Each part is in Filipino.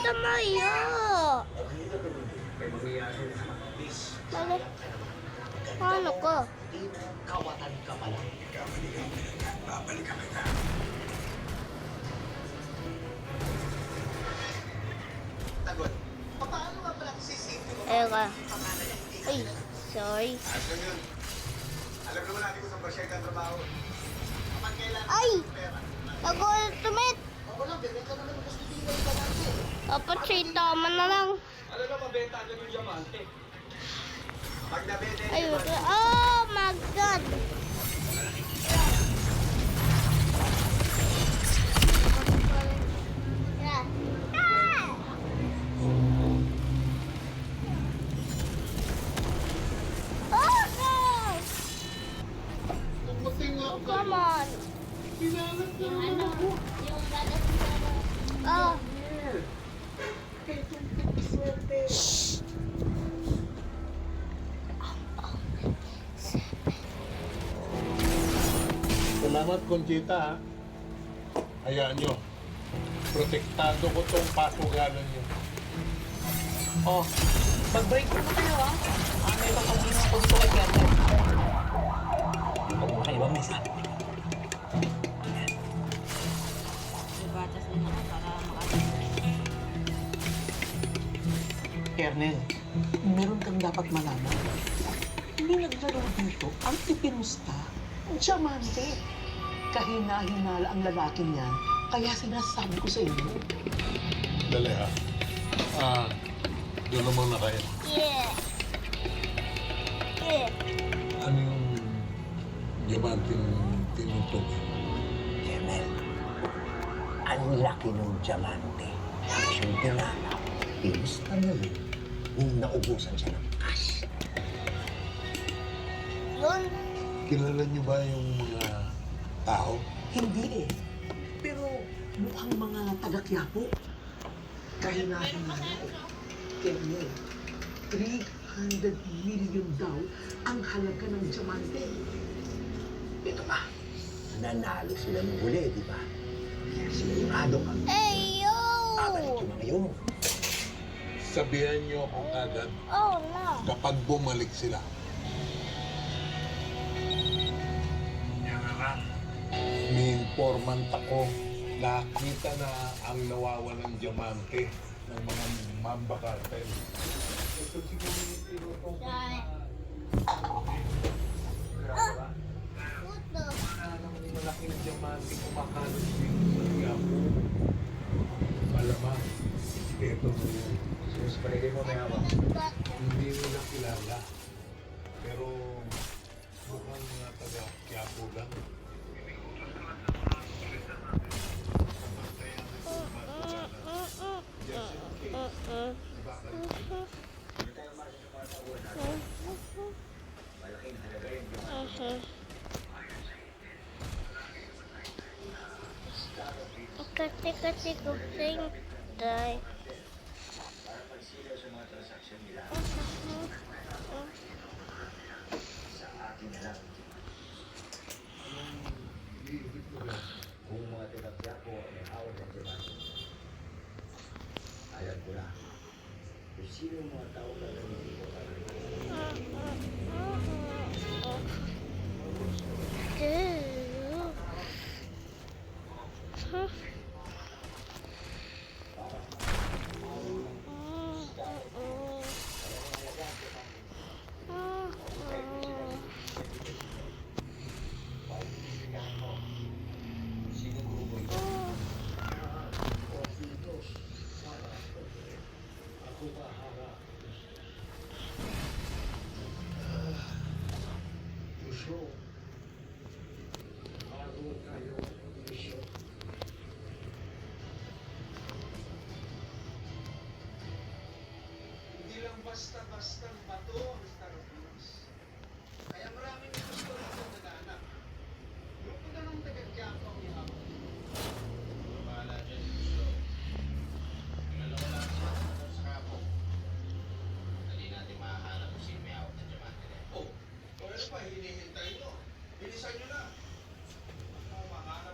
tumayo. Mali. Ano ko? Kawatan ka pala. Babalik ka na. Tagot. Paano nga pala sisipin mo? Ayun ka. Ay, sorry. Asan yun? Alam naman natin kung saan ba siya nagtatrabaho. Kapag kailangan Ay! ng pera. Nag-ultimate. Ako lang, bibenta naman ng kastibigay ka natin. Dapat siya tama na lang. Ano na mabenta agad yung diamante? Pag nabenta yung Ayun. diamante, Oh my God. Yeah. Ah! Oh no! puputing nga ako. Come on. Hinahanap na naman ako. Oh. Kaya itong tipiswerte. Salamat, Conchita. Ha? Hayaan nyo. Protektado ko tong pasugalan nyo. Oh, mag-break na kayo ha. May papagin ako dito kay Kernel. Huwag mo kayo mamisa. Batas din ako para makatulong. Kernel, meron kang dapat malaman. Hindi naglaro dito ang ipinusta, diamante. Kahina-hinala ang lalaki niyan, kaya sinasabi ko sa inyo. Dali ha. Doon naman na kayo. Yeah. Yeah. Ano yung diamanting tinutok? Kernel, ang laki ng diamante. Tapos yung tinala, pinista mo yun. Nung naubusan siya ng cash. Yun. Kilala nyo ba yung mga tao? Hindi eh. Pero mukhang mga taga-Quiapo. Kahina-hinala eh. Kernel, 300 million daw ang halaga ng diamante. Ito pa, nanalo sila ng huli, di ba? Sigurado ka. Ayo. Babalik yung mga yun. Sabihan nyo ako agad Oh no. kapag bumalik sila. May informant ako. Nakita na ang nawawalang diamante ng mga mamba cartel. Ito siguro yung tinutong Puto. ng malaking diamante kumakalot dito sa Quiapo. Malamang. Ito mo yun. Suspray mo may hawak. Hindi nila kilala. Pero mukhang mga taga Quiapo lang. Kasi ko sing die. Kung mga tinatya ko may hawak ng diamante. Alam ko na. Kung sino yung mga tao na hindi ko Hindi lang basta-bastang bato ang Star Wars. Kaya maraming gusto rito nag-aanap. Yung kung ganun taga-Quiapo ang ihapon. Bahala dyan gusto. Dalawa lang sila sa kapo. Dali natin makahanap kung sino may hawak ng diamante na. Oh, o ano pa, hinihintay nyo. Bilisan nyo na. Makahanap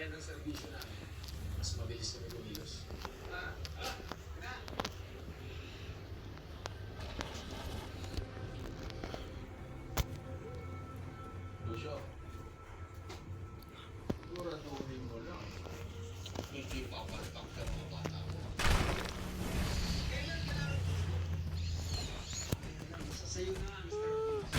kaya ng servisyo namin. Mas mabilis kami kumilos. Lucio, siguraduhin mo lang. Hindi pa palpak ka mga bata mo. Kailan ka lang? Sa sayo na, Mr. Cruz.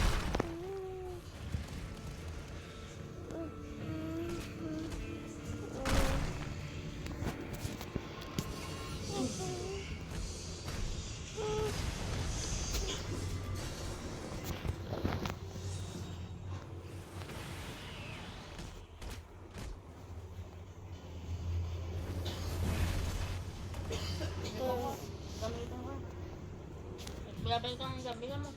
Gamitin ko. Nagbabalik ka ng gabi ka mo.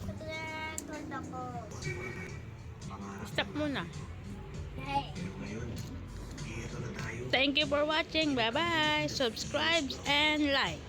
Naglalakad ako. Stop muna. Hey. Thank you for watching. Bye-bye. Subscribe and like.